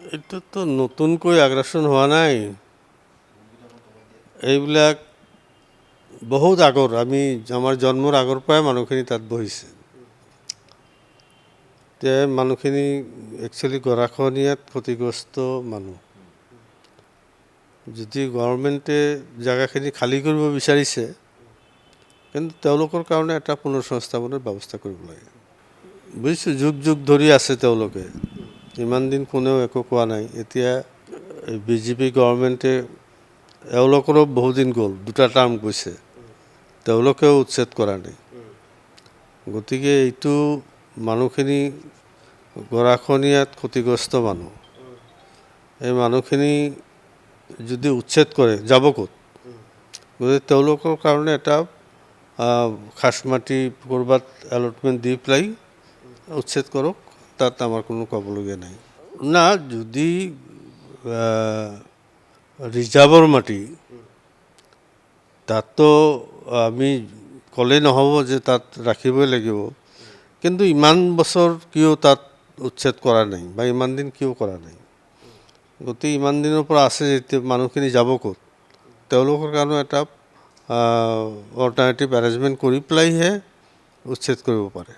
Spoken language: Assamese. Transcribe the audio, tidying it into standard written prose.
এইটো তো নতুনকৈ আগ্ৰাসন হোৱা নাই। এইবিলাক বহুত আগৰ, আমাৰ জন্মৰ আগৰ পৰাই মানুহখিনি তাত বহিছে। এতিয়া মানুহখিনি একচুৱেলি গৰাখহনীয়াত ক্ষতিগ্ৰস্ত মানুহ। যদি গভৰ্ণমেণ্টে জেগাখিনি খালী কৰিব বিচাৰিছে, কিন্তু তেওঁলোকৰ কাৰণে এটা পুনৰ্সংস্থাপনৰ ব্যৱস্থা কৰিব লাগে। বুজিছোঁ, যুগ যুগ ধৰি আছে তেওঁলোকে, ইমান দিন কোনেও একো কোৱা নাই। এতিয়া বিজেপি গভৰ্ণমেণ্টে, এওঁলোকৰো বহুদিন গ'ল, 2টা টাৰ্ম গৈছে, তেওঁলোকেও উচ্ছেদ কৰা নাই। গতিকে এইটো মানুহখিনি গৰাখহনীয়াত ক্ষতিগ্ৰস্ত মানুহ। এই মানুহখিনি যদি উচ্ছেদ কৰে, যাব ক'ত? গতিকে তেওঁলোকৰ কাৰণে এটা খাচ মাটি ক'ৰবাত এলটমেণ্ট দি পেলাই উচ্ছেদ কৰক, তাত আমাৰ কোনো ক'বলগীয়া নাই। না, যদি ৰিজাৰ্ভৰ মাটি, তাততো আমি ক'লেই নহ'ব যে তাত ৰাখিবই লাগিব। কিন্তু ইমান বছৰ কিয় তাত উচ্ছেদ কৰা নাই, বা ইমান দিন কিয় কৰা নাই? গতিকে ইমান দিনৰ পৰা আছে যেতিয়া মানুহখিনি যাব ক'ত? তেওঁলোকৰ কাৰণে এটা অল্টাৰনেটিভ এৰেঞ্জমেণ্ট কৰি পেলাইহে উচ্ছেদ কৰিব পাৰে।